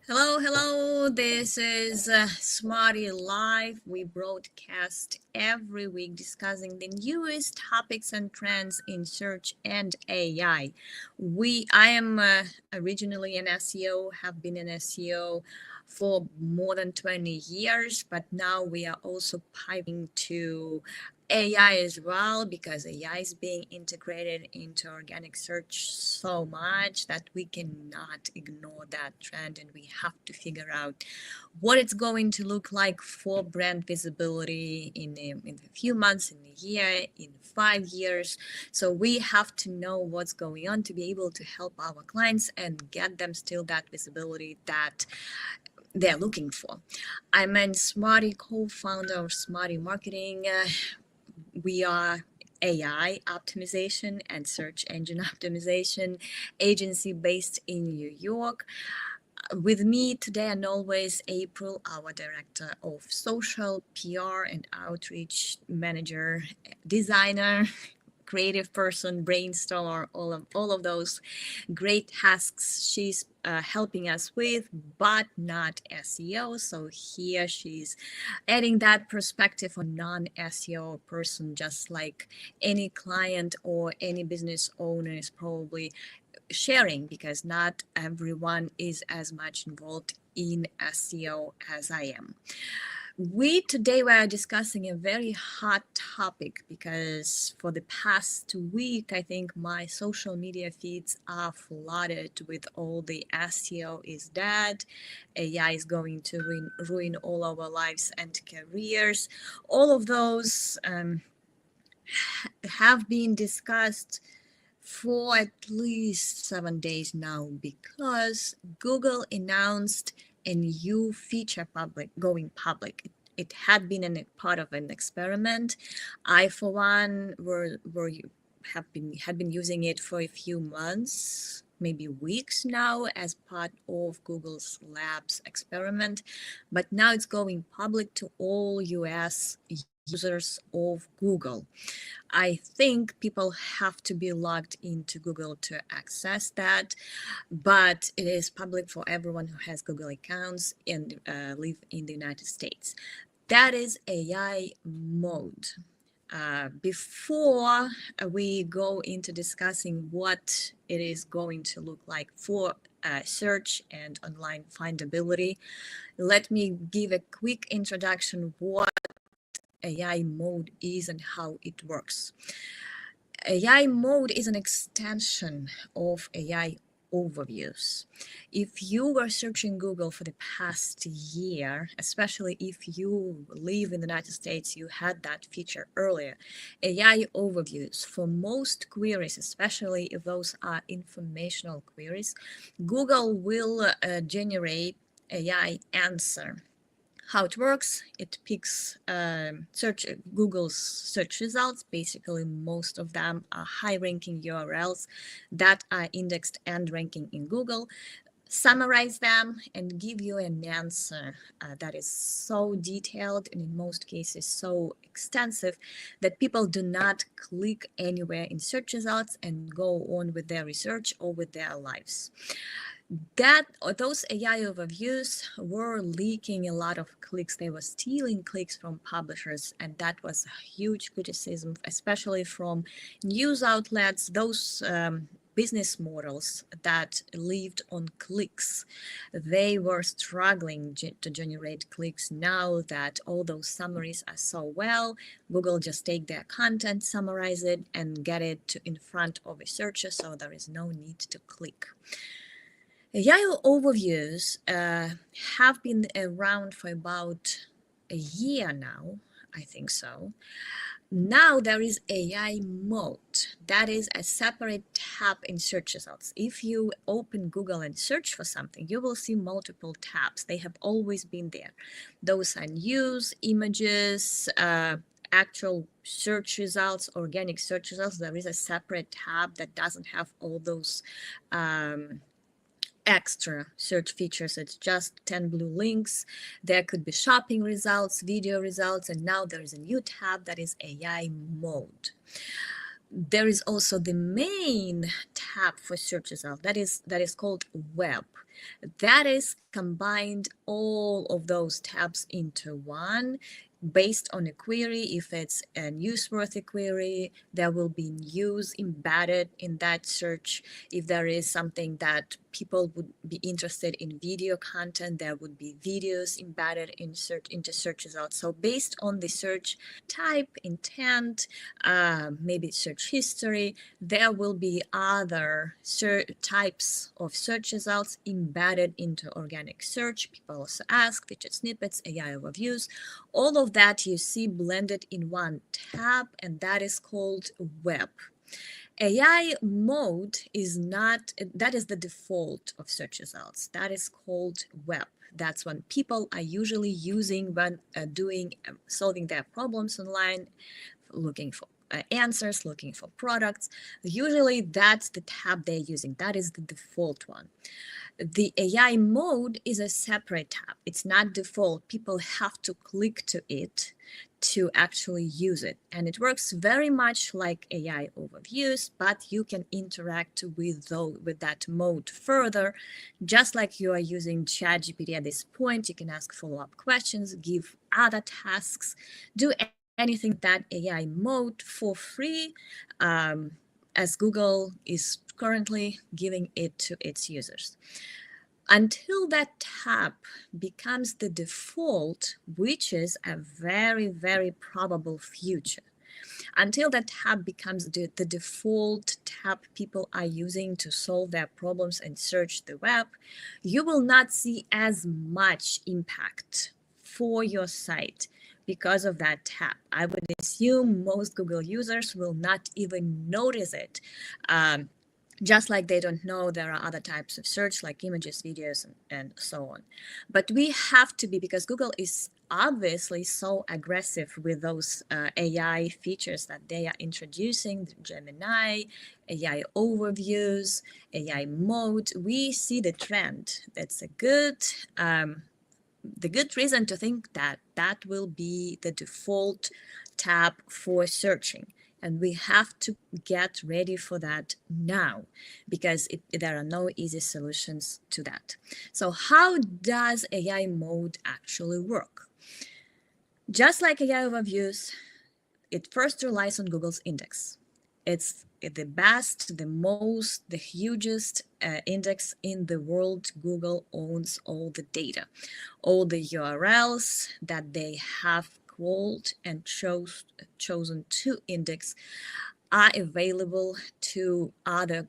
Hello. This is Smarty Live. We broadcast every week discussing the newest topics and trends in search and AI. I am originally an SEO, have been an SEO for more than 20 years, but now we are also pivoting to AI as well because AI is being integrated into organic search so much that we cannot ignore that trend, and we have to figure out what it's going to look like for brand visibility in a few months, in a year, in 5 years. So we have to know what's going on to be able to help our clients and get them still that visibility that they're looking for. I'm a Smarty co-founder of Smarty Marketing. We are AI optimization and search engine optimization agency based in New York. With me today and always April, our director of social PR and outreach manager, designer, creative person, brainstormer, all of those great tasks she's helping us with, but not SEO. So here she's adding that perspective on non-SEO person, just like any client or any business owner is probably sharing, because not everyone is as much involved in SEO as I am. Today we are discussing a very hot topic because for the past week, I think my social media feeds are flooded with all the SEO is dead, AI is going to ruin all our lives and careers. All of those have been discussed for at least 7 days now because Google announced a new feature going public. It had been a part of an experiment. I, for one, had been using it for a few months, maybe weeks now, as part of Google's Labs experiment. But now it's going public to all US users of Google. I think people have to be logged into Google to access that, but it is public for everyone who has Google accounts and live in the United States. That is AI mode. Before we go into discussing what it is going to look like for search and online findability, let me give a quick introduction what AI mode is and how it works. AI mode is an extension of AI overviews. If you were searching Google for the past year, especially if you live in the United States, you had that feature earlier. AI overviews for most queries, especially if those are informational queries, Google will generate AI answer. How it works, it picks Google's search results. Basically, most of them are high-ranking URLs that are indexed and ranking in Google, summarize them and give you an answer that is so detailed and in most cases so extensive that people do not click anywhere in search results and go on with their research or with their lives. Those AI overviews were leaking a lot of clicks. They were stealing clicks from publishers, and that was a huge criticism, especially from news outlets, those business models that lived on clicks. They were struggling to generate clicks. Now that all those summaries are so well, Google just take their content, summarize it, and get it in front of a searcher, so there is no need to click. AI overviews have been around for about a year now, I think so. Now there is AI mode. That is a separate tab in search results. If you open Google and search for something, you will see multiple tabs. They have always been there. Those are news, images, actual search results, organic search results. There is a separate tab that doesn't have all those extra search features. It's just 10 blue links. There could be shopping results, video results, and now there is a new tab that is AI mode. there is also the main tab for search result that is called web. That is combined all of those tabs into one based on a query. If it's a newsworthy query, there will be news embedded in that search. If there is something that people would be interested in, video content, there would be videos embedded into search results. So based on the search type, intent, maybe search history, there will be other types of search results embedded into organic search. People also ask, featured snippets, AI overviews, all of that you see blended in one tab, and that is called web. AI mode is not, that is the default of search results. That is called web. That's when people are usually using when solving their problems online, looking for answers, looking for products. Usually that's the tab they're using. That is the default one. The AI mode is a separate tab. It's not default. People have to click to it to actually use it. And it works very much like AI overviews, but you can interact with that mode further. Just like you are using ChatGPT at this point, you can ask follow-up questions, give other tasks, do anything that AI mode for free, as Google is currently giving it to its users. Until that tab becomes the default, which is a very, very probable future. Until that tab becomes the default tab people are using to solve their problems and search the web, you will not see as much impact for your site because of that tab. I would assume most Google users will not even notice it. Just like they don't know there are other types of search like images, videos, and so on. But we have to be, because Google is obviously so aggressive with those AI features that they are introducing, Gemini, AI overviews, AI mode. We see the trend. That's a good reason to think that that will be the default tab for searching. And we have to get ready for that now, because there are no easy solutions to that. So how does AI mode actually work? Just like AI overviews, it first relies on Google's index. It's the best, the hugest index in the world. Google owns all the data, all the URLs that they have called and chosen to index are available to other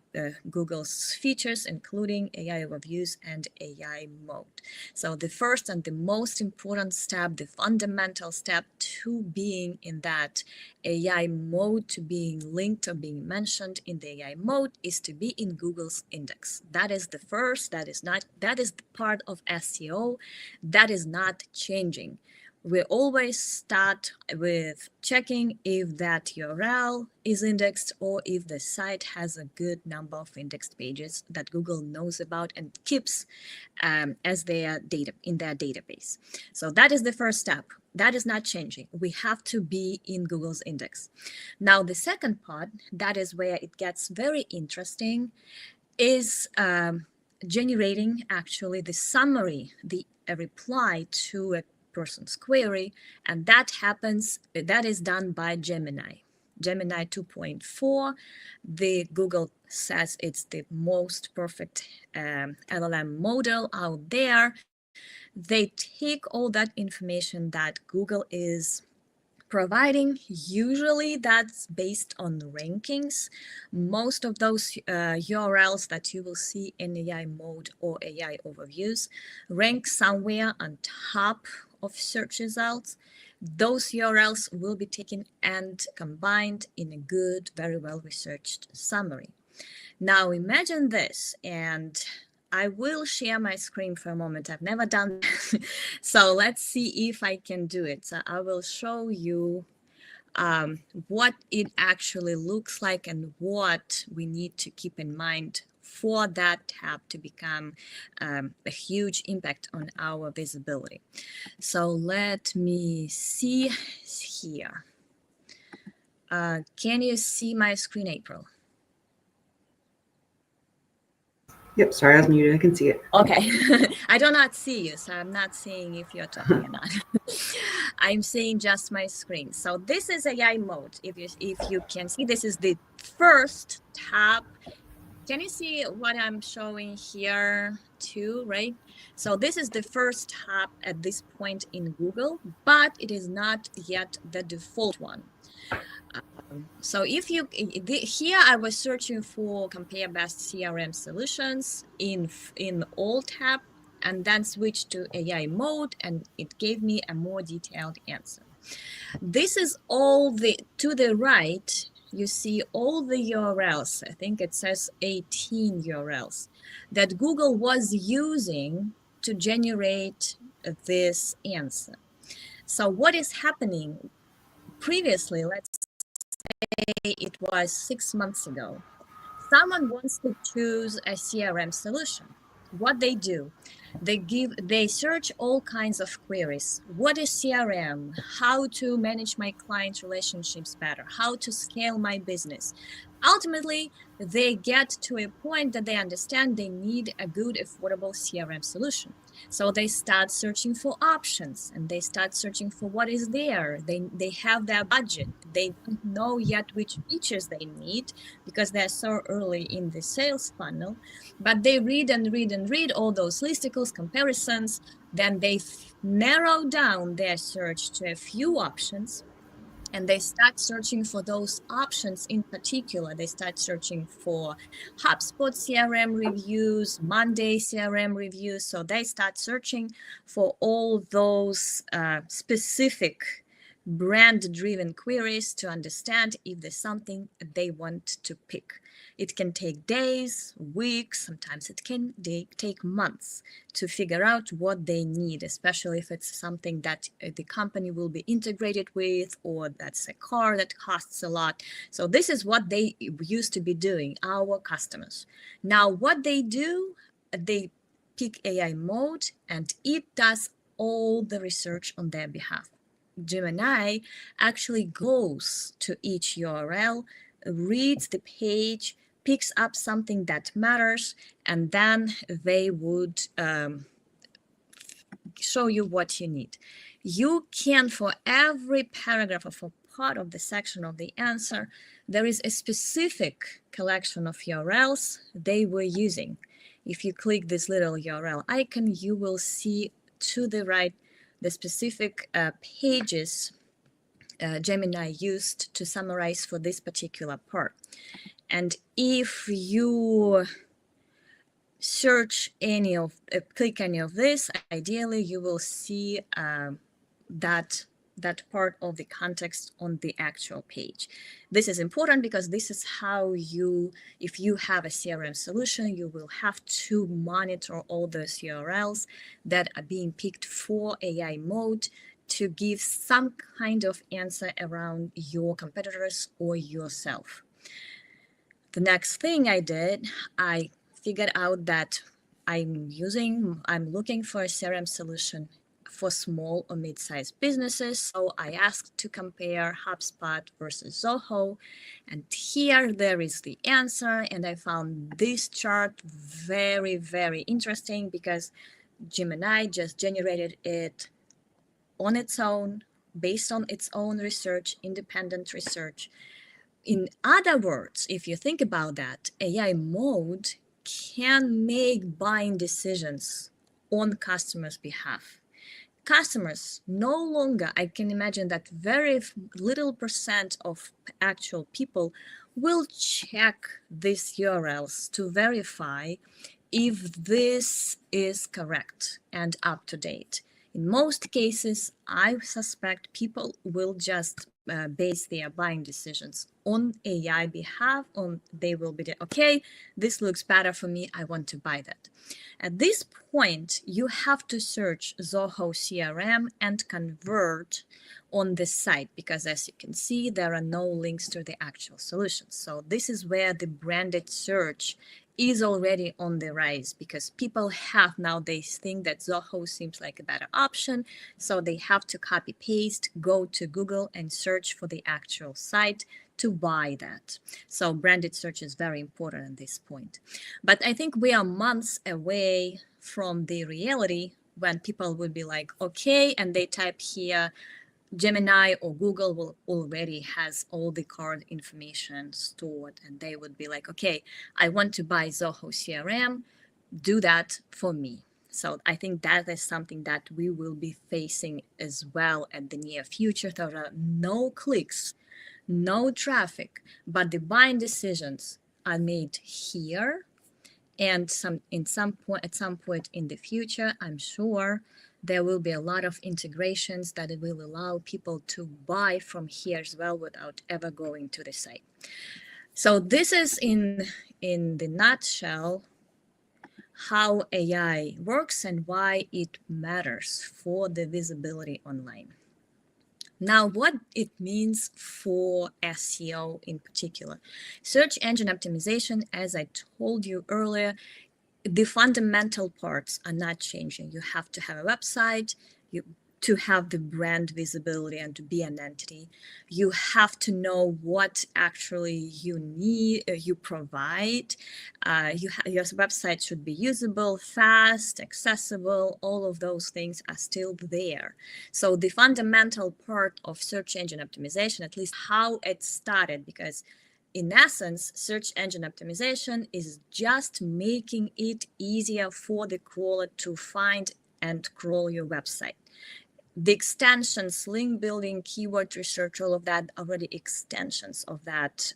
Google's features, including AI overviews and AI mode. So the first and the most important step, the fundamental step to being in that AI mode, to being linked or being mentioned in the AI mode, is to be in Google's index. That is the first, that is the part of SEO that is not changing. We always start with checking if that URL is indexed or if the site has a good number of indexed pages that Google knows about and keeps as their data in their database. So that is the first step. That is not changing. We have to be in Google's index. Now, the second part, that is where it gets very interesting, is generating actually the summary, a reply to a person's query, and that is done by Gemini 2.4. The Google says it's the most perfect LLM model out there. They take all that information that Google is providing. Usually that's based on rankings. Most of those URLs that you will see in AI mode or AI overviews rank somewhere on top of search results. Those URLs will be taken and combined in a good, very well researched summary. Now imagine this, and I will share my screen for a moment. I've never done that. So let's see if I can do it. So I will show you what it actually looks like and what we need to keep in mind for that tab to become a huge impact on our visibility. So let me see here. Can you see my screen, April? Yep, sorry, I was muted. I can see it. Okay. I do not see you, so I'm not seeing if you're talking or not. I'm seeing just my screen. So this is AI mode. If you can see, this is the first tab. Can you see what I'm showing here too, right? So this is the first tab at this point in Google, but it is not yet the default one. So if you, here I was searching for compare best CRM solutions in all tab, and then switched to AI mode, and it gave me a more detailed answer. This is all to the right, you see all the URLs. I think it says 18 URLs that Google was using to generate this answer. So what is happening? Previously, let's say it was 6 months ago, someone wants to choose a CRM solution. What they do, they search all kinds of queries. What is CRM? How to manage my client relationships better? How to scale my business? Ultimately, they get to a point that they understand they need a good, affordable CRM solution. So they start searching for options, and they start searching for what is there. They have their budget. They don't know yet which features they need because they're so early in the sales funnel, but they read and read and read all those listicles, comparisons. Then they narrow down their search to a few options, and they start searching for those options in particular. They start searching for HubSpot CRM reviews, Monday CRM reviews. So they start searching for all those specific brand-driven queries to understand if there's something they want to pick. It can take days, weeks, sometimes it can take months to figure out what they need, especially if it's something that the company will be integrated with, or that's a car that costs a lot. So this is what they used to be doing, our customers. Now what they do, they pick AI mode and it does all the research on their behalf. Gemini actually goes to each URL, reads the page, picks up something that matters, and then they would show you what you need. You can, for every paragraph or for part of the section of the answer, there is a specific collection of URLs they were using. If you click this little URL icon, you will see to the right the specific pages Gemini used to summarize for this particular part. And if you search any of, click any of this, ideally you will see that part of the context on the actual page. This is important because this is how you, if you have a CRM solution, you will have to monitor all those URLs that are being picked for AI mode to give some kind of answer around your competitors or yourself. The next thing I did, I figured out that I'm looking for a CRM solution for small or mid-sized businesses. So I asked to compare HubSpot versus Zoho. And here there is the answer. And I found this chart very, very interesting because Gemini just generated it on its own, based on its own research, independent research. In other words, if you think about that, AI mode can make buying decisions on customers' behalf. Customers no longer, I can imagine that very little percent of actual people will check these URLs to verify if this is correct and up to date. In most cases, I suspect people will just base their buying decisions on AI behalf. They will be okay, this looks better for me, I want to buy that. At this point, you have to search Zoho CRM and convert on this site because, as you can see, there are no links to the actual solutions. So this is where the branded search is already on the rise because people have nowadays think that Zoho seems like a better option. So they have to copy paste, go to Google and search for the actual site to buy that. So branded search is very important at this point. But I think we are months away from the reality when people would be like, okay, and they type here, Gemini or Google will already has all the card information stored, and they would be like, okay, I want to buy Zoho CRM, do that for me. So I think that is something that we will be facing as well at the near future. There are no clicks, no traffic, but the buying decisions are made here, and at some point in the future, I'm sure there will be a lot of integrations that will allow people to buy from here as well without ever going to the site. So this is in the nutshell how AI works and why it matters for the visibility online. Now, what it means for SEO in particular. Search engine optimization, as I told you earlier, the fundamental parts are not changing. You have to have a website, to have the brand visibility and to be an entity. You have to know what actually you need, you provide. Your website should be usable, fast, accessible. All of those things are still there. So the fundamental part of search engine optimization, at least how it started, because in essence, search engine optimization is just making it easier for the crawler to find and crawl your website. The extensions, link building, keyword research, all of that already extensions of that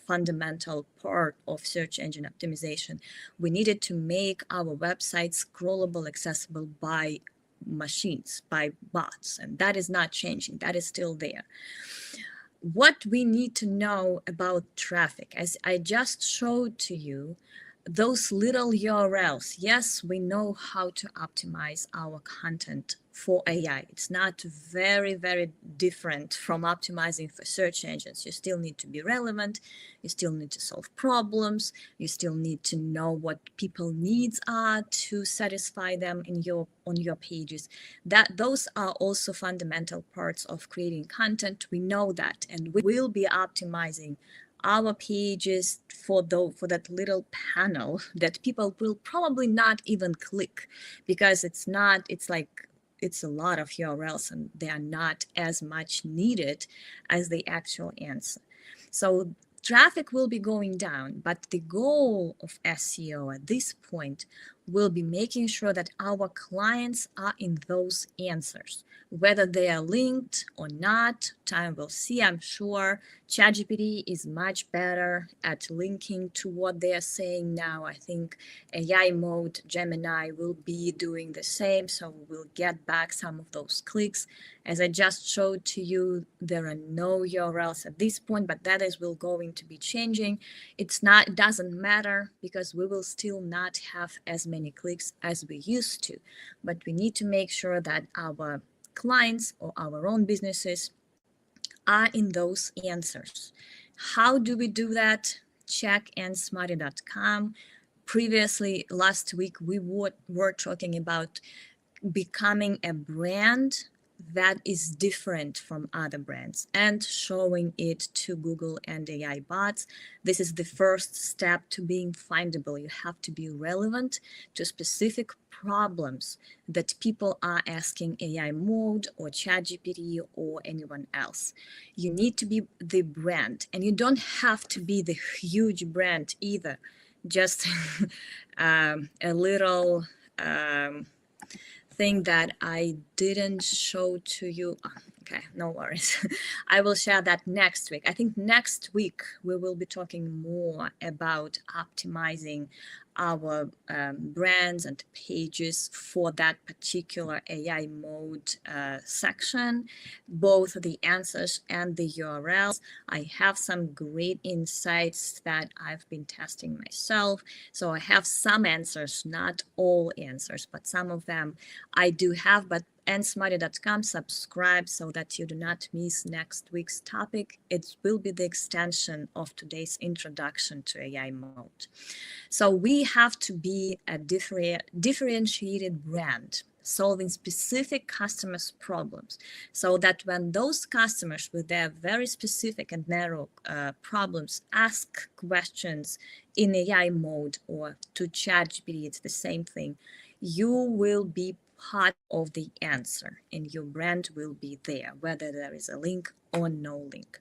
fundamental part of search engine optimization. We needed to make our websites crawlable, accessible by machines, by bots, and that is not changing. That is still there. What we need to know about traffic, as I just showed to you, those little URLs, yes, we know how to optimize our content for AI. It's not very, very different from optimizing for search engines. You still need to be relevant. You still need to solve problems. You still need to know what people needs are to satisfy them on your pages. Those are also fundamental parts of creating content. We know that, and we will be optimizing our pages for that little panel that people will probably not even click, because it's a lot of URLs and they are not as much needed as the actual answer. So traffic will be going down, but the goal of SEO at this point will be making sure that our clients are in those answers. Whether they are linked or not, time will see. I'm sure ChatGPT is much better at linking to what they are saying now. I think AI mode, Gemini will be doing the same, so we'll get back some of those clicks. As I just showed to you, there are no URLs at this point, but that is going to be changing. It doesn't matter, because we will still not have as many clicks as we used to, but we need to make sure that our clients or our own businesses are in those answers. How do we do that? Check nsmarty.com. Previously, last week, we were talking about becoming a brand that is different from other brands and showing it to Google and AI bots. This is the first step to being findable. You have to be relevant to specific problems that people are asking AI mode or ChatGPT or anyone else. You need to be the brand, and you don't have to be the huge brand either. Just a little thing that I didn't show to you. Okay, no worries. I will share that next week. I think next week we will be talking more about optimizing our brands and pages for that particular AI mode section, both the answers and the URLs. I have some great insights that I've been testing myself. So I have some answers, not all answers, but some of them I do have. But nsmarty.com, subscribe so that you do not miss next week's topic. It will be the extension of today's introduction to AI mode. So we have to be a differentiated brand, solving specific customers' problems, so that when those customers with their very specific and narrow problems ask questions in AI mode or to ChatGPT, it's the same thing, you will be part of the answer and your brand will be there, whether there is a link or no link.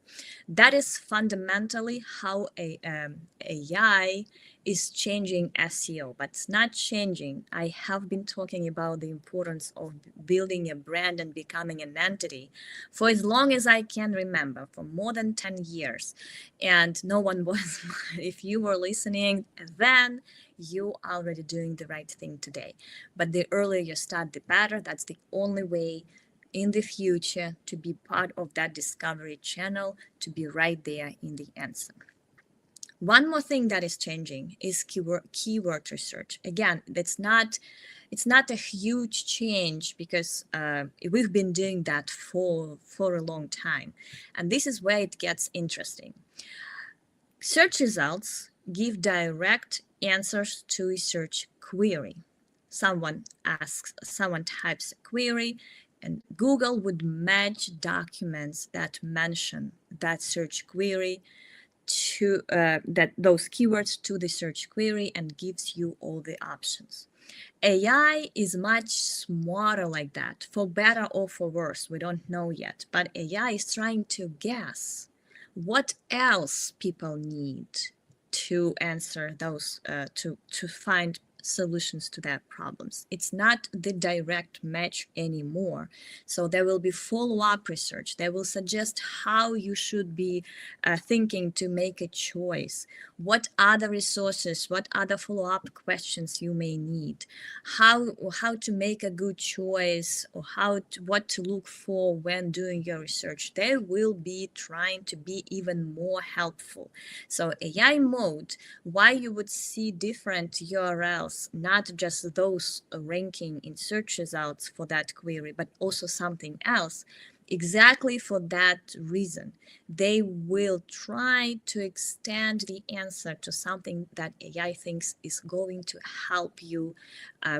That is fundamentally how AI is changing SEO, but it's not changing. I have been talking about the importance of building a brand and becoming an entity for as long as I can remember, for more than 10 years. And no one was, if you were listening then, you are already doing the right thing today. But the earlier you start, the better. That's the only way in the future to be part of that discovery channel, to be right there in the answer. One more thing that is changing is keyword research. Again, it's not a huge change because we've been doing that for a long time. And this is where it gets interesting. Search results give direct answers to a search query. Someone types a query, and Google would match documents that mention that search query to those keywords to the search query and gives you all the options. AI is much smarter like that, for better or for worse. We don't know yet, but AI is trying to guess what else people need to answer those, to find solutions to their problems. It's not the direct match anymore. So there will be follow-up research. They will suggest how you should be thinking to make a choice, what other resources, what other follow-up questions you may need, how to make a good choice, or what to look for when doing your research. They will be trying to be even more helpful. So AI mode, why you would see different URLs, not just those ranking in search results for that query, but also something else, exactly for that reason. They will try to extend the answer to something that AI thinks is going to help you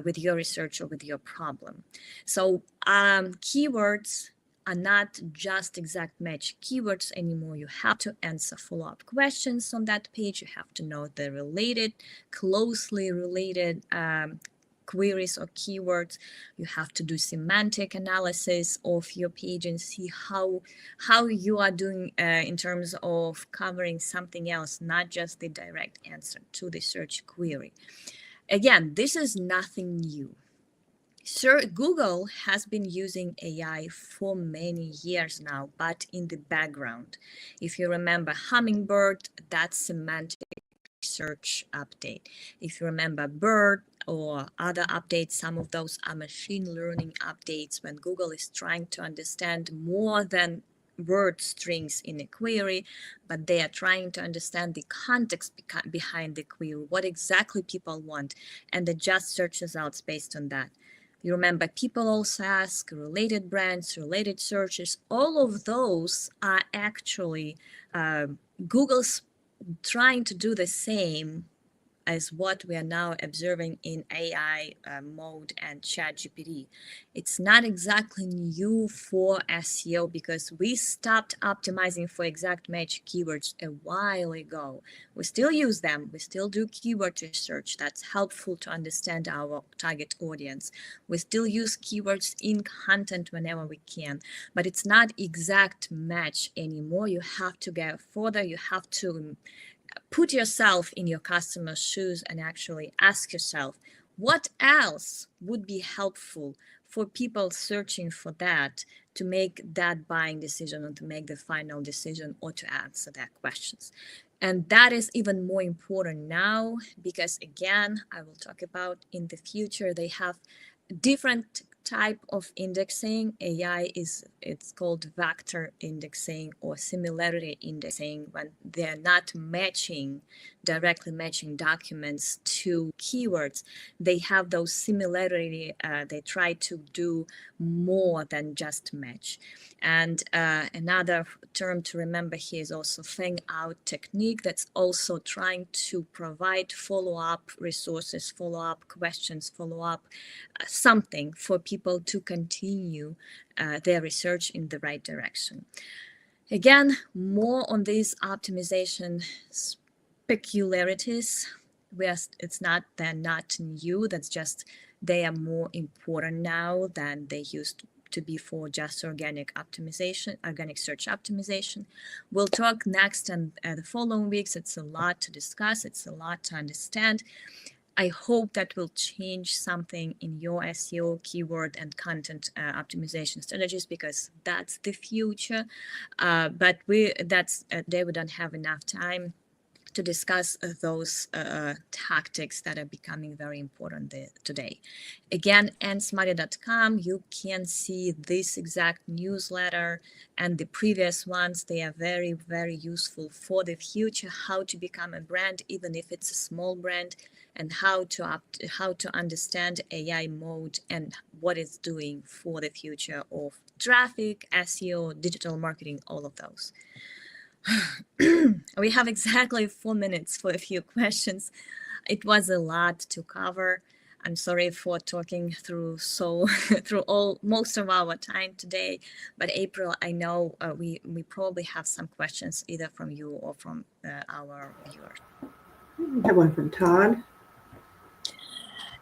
with your research or with your problem. So keywords are not just exact match keywords anymore. You have to answer follow-up questions on that page. You have to know the closely related queries or keywords. You have to do semantic analysis of your page and see how you are doing in terms of covering something else, not just the direct answer to the search query. Again, this is nothing new. Google has been using AI for many years now, but in the background. If you remember Hummingbird, that's semantic search update. If you remember BERT or other updates, some of those are machine learning updates when Google is trying to understand more than word strings in a query, but they are trying to understand the context behind the query, what exactly people want, and adjust search results based on that. You remember people also ask related brands, related searches. All of those are actually Google's trying to do the same as what we are now observing in AI mode and ChatGPT. It's not exactly new for SEO because we stopped optimizing for exact match keywords a while ago. We still use them. We still do keyword research. That's helpful to understand our target audience. We still use keywords in content whenever we can, but it's not exact match anymore. You have to go further. You have to put yourself in your customer's shoes and actually ask yourself, what else would be helpful for people searching for that to make that buying decision or to make the final decision or to answer their questions? And that is even more important now because, again, I will talk about in the future, they have different type of indexing. AI is, it's called vector indexing or similarity indexing, when they're not directly matching documents to keywords. They have those similarity, they try to do more than just match. And another term to remember here is also Fang out technique, that's also trying to provide follow-up resources, follow-up questions, follow-up something for people to continue their research in the right direction. Again, more on these optimization peculiarities. They're not new, that's just they are more important now than they used to be for just organic optimization, organic search optimization. We'll talk next and the following weeks. It's a lot to discuss, it's a lot to understand. I hope that will change something in your SEO, keyword, and content optimization strategies, because that's the future. But today we don't have enough time to discuss those tactics that are becoming very important today. Again, nsmarty.com, you can see this exact newsletter and the previous ones. They are very, very useful for the future, how to become a brand, even if it's a small brand, and how to understand AI mode and what it's doing for the future of traffic, SEO, digital marketing, all of those. We have exactly 4 minutes for a few questions. It was a lot to cover. I'm sorry for talking through most of our time today, but April, I know we probably have some questions either from you or from our viewers. I have one from Todd.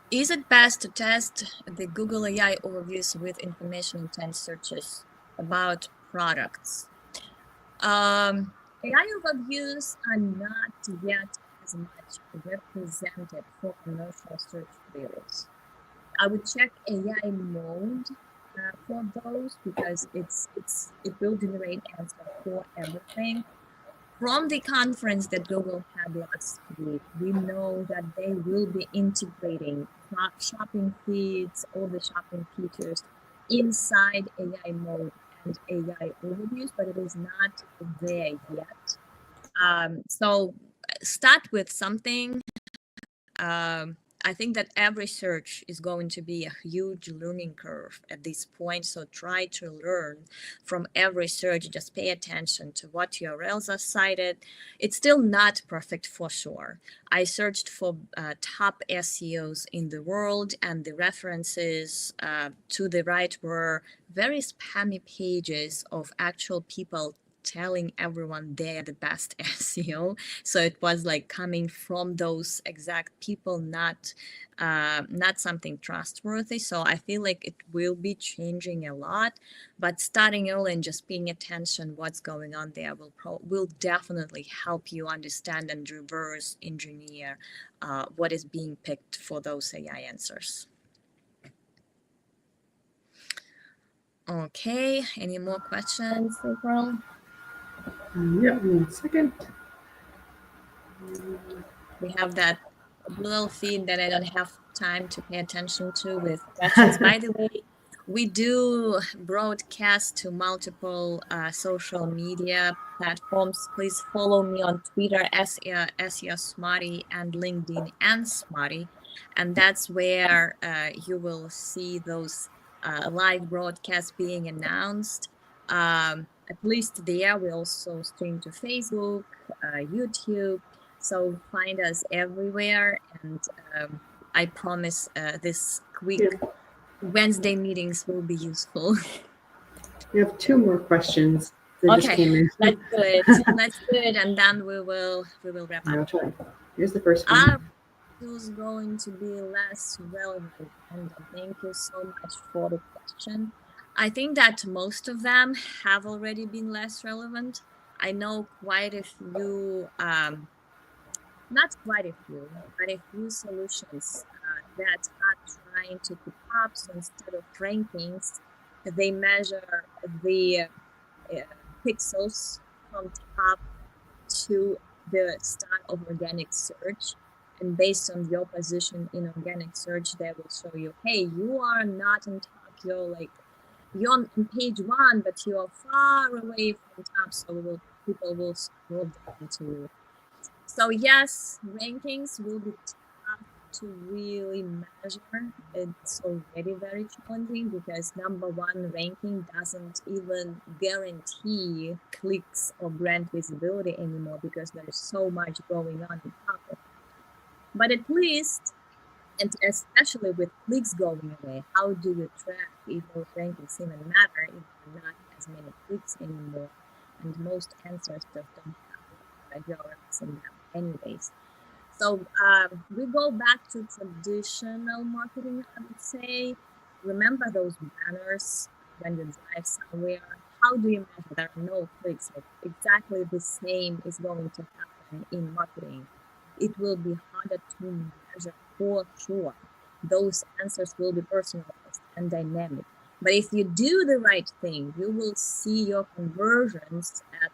Is it best to test the Google AI overviews with information intent searches about products? AI overviews are not yet as much represented for commercial search queries. I would check AI mode for those, because it will generate answer for everything. From the conference that Google had last week, we know that they will be integrating shopping feeds, all the shopping features inside AI mode and AI overviews, but it is not there yet. So start with something. I think that every search is going to be a huge learning curve at this point. So try to learn from every search. Just pay attention to what URLs are cited. It's still not perfect for sure. I searched for top SEOs in the world, and the references to the right were very spammy pages of actual people telling everyone they're the best SEO. So it was like coming from those exact people, not something trustworthy. So I feel like it will be changing a lot, but starting early and just paying attention what's going on there will definitely help you understand and reverse engineer what is being picked for those AI answers. Okay, any more questions, April? Yeah, 1 second. We have that little feed that I don't have time to pay attention to with questions. By the way, we do broadcast to multiple social media platforms. Please follow me on Twitter, SEO Smarty, and LinkedIn and Smarty. And that's where you will see those live broadcasts being announced. At least there, we also stream to Facebook, YouTube. So find us everywhere, and I promise this quick Wednesday meetings will be useful. We have 2 more questions that just came in. Let's do it. Let's do it, and then we will wrap up. Try. Here's the first one. Who's going to be less relevant? And thank you so much for the question. I think that most of them have already been less relevant. I know quite a few. Not quite a few, but a few solutions that are trying to keep up. So instead of rankings, they measure the pixels from top to the start of organic search. And based on your position in organic search, they will show you, hey, you are not in top, you're on page 1, but you are far away from top, so people will scroll down to you. So yes, rankings will be tough to really measure. It's already very challenging because number one ranking doesn't even guarantee clicks or brand visibility anymore because there's so much going on top of that. But at least, and especially with clicks going away, how do you track if those rankings even matter if there are not as many clicks anymore? And most answers just don't have URLs in them anyways. So we go back to traditional marketing, I would say. Remember those banners when you drive somewhere? How do you measure? There are no clicks. Like exactly the same is going to happen in marketing. It will be harder to measure for sure. Those answers will be personalized and dynamic. But if you do the right thing, you will see your conversions at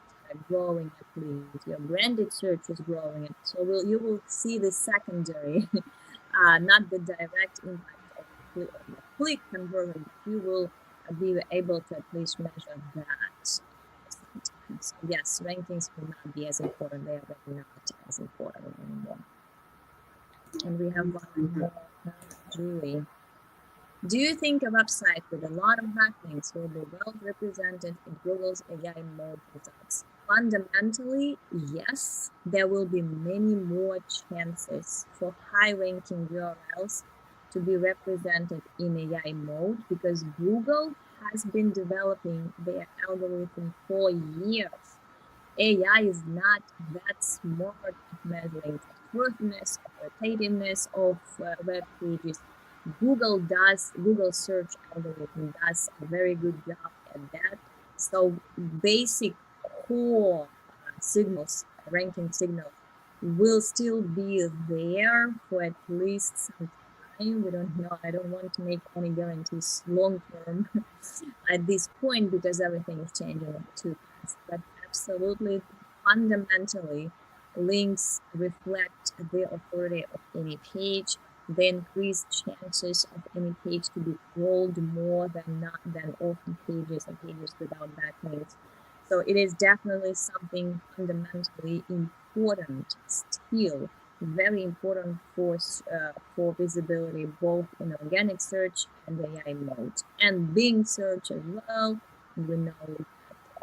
growing at least. Your branded search is growing, and so you will see the secondary, not the direct impact of click conversion. But you will be able to at least measure that sometimes. So yes, rankings will not be as important. They are really not as important anymore. And we have one more, Julie. Do you think a website with a lot of backlinks will be well represented in Google's AI mode results? Fundamentally, yes, there will be many more chances for high-ranking URLs to be represented in AI mode because Google has been developing their algorithm for years. AI is not that smart at measuring trustworthiness, authoritativeness of web pages. Google search algorithm does a very good job at that. So basic core signals, ranking signals, will still be there for at least some time. We don't know. I don't want to make any guarantees long term at this point because everything is changing too fast. But absolutely, fundamentally, links reflect the authority of any page. The increased chances of any page to be crawled more than often pages and pages without backlinks. So it is definitely something fundamentally important still, very important for visibility both in organic search and AI mode and Bing search as well. We know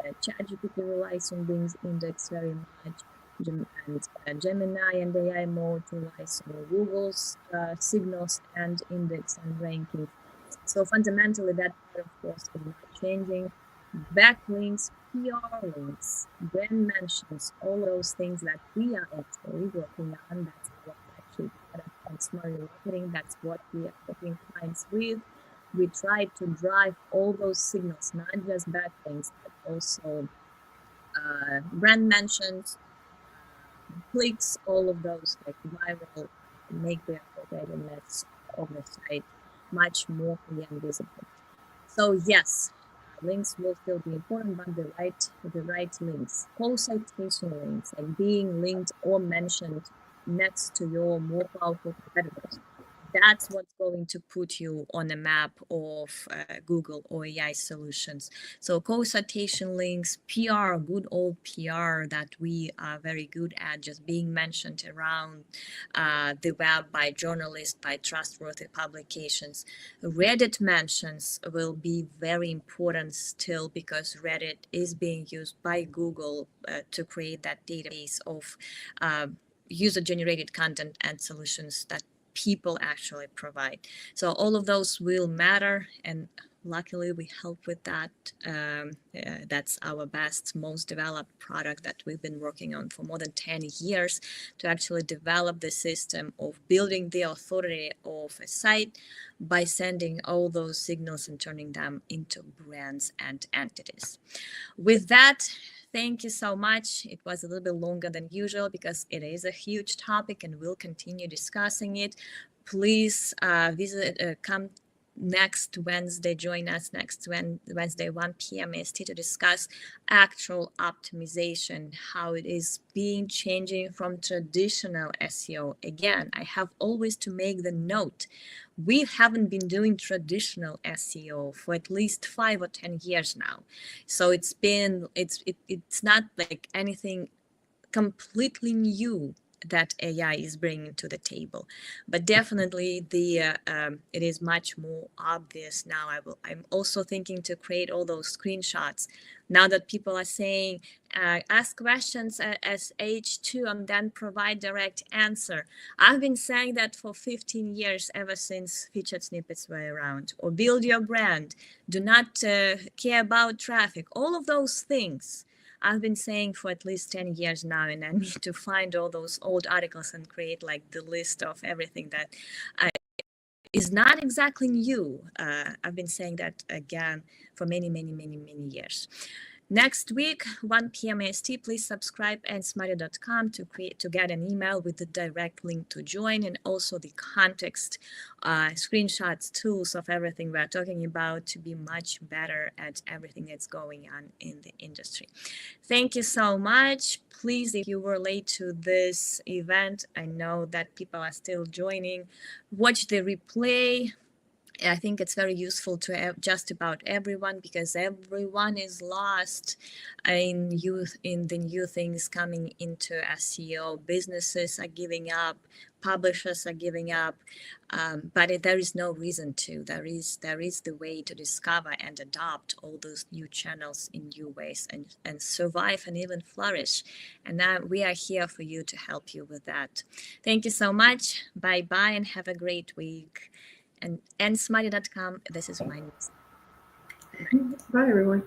that ChatGPT relies on Bing's index very much, and Gemini and AI mode relies on Google's signals and index and rankings. So fundamentally, that part, of course, is not changing. Backlinks, PR links, brand mentions, all those things that we are actually working on. That's our flagship product on Smart Marketing. That's what we are helping clients with. We try to drive all those signals, not just backlinks, but also brand mentions, clicks, all of those like viral, make the awareness of the site much more clear and visible. So yes, links will still be important, but the right links, close citation links, like being linked or mentioned next to your more powerful competitors. That's what's going to put you on a map of Google or AI solutions. So co-citation links, PR, good old PR that we are very good at, just being mentioned around the web by journalists, by trustworthy publications. Reddit mentions will be very important still because Reddit is being used by Google to create that database of user-generated content and solutions that people actually provide. So all of those will matter, and luckily we help with that. That's our best, most developed product that we've been working on for more than 10 years to actually develop the system of building the authority of a site by sending all those signals and turning them into brands and entities. With that, thank you so much. It was a little bit longer than usual because it is a huge topic and we'll continue discussing it. Please come next Wednesday. Join us next Wednesday, 1 p.m. EST, to discuss actual optimization, how it is being changing from traditional SEO. Again, I have always to make the note, we haven't been doing traditional SEO for at least 5 or 10 years now. So it's not like anything completely new that AI is bringing to the table, but definitely it is much more obvious now. I'm also thinking to create all those screenshots now that people are saying ask questions as H2 and then provide direct answer. I've been saying that for 15 years, ever since featured snippets were around. Or build your brand, do not care about traffic, all of those things I've been saying for at least 10 years now, and I need to find all those old articles and create like the list of everything that is not exactly new. I've been saying that again for many years. Next week, 1 p.m. EST, please subscribe at smarty.com to get an email with the direct link to join, and also the context, screenshots, tools of everything we're talking about to be much better at everything that's going on in the industry. Thank you so much. Please, if you were late to this event, I know that people are still joining, watch the replay. I think it's very useful to just about everyone, because everyone is lost in the new things coming into SEO. Businesses are giving up, publishers are giving up, but there is no reason to. There is the way to discover and adopt all those new channels in new ways and survive and even flourish. And now we are here for you to help you with that. Thank you so much. Bye bye and have a great week. And smarty.com, this is my news. Bye, everyone.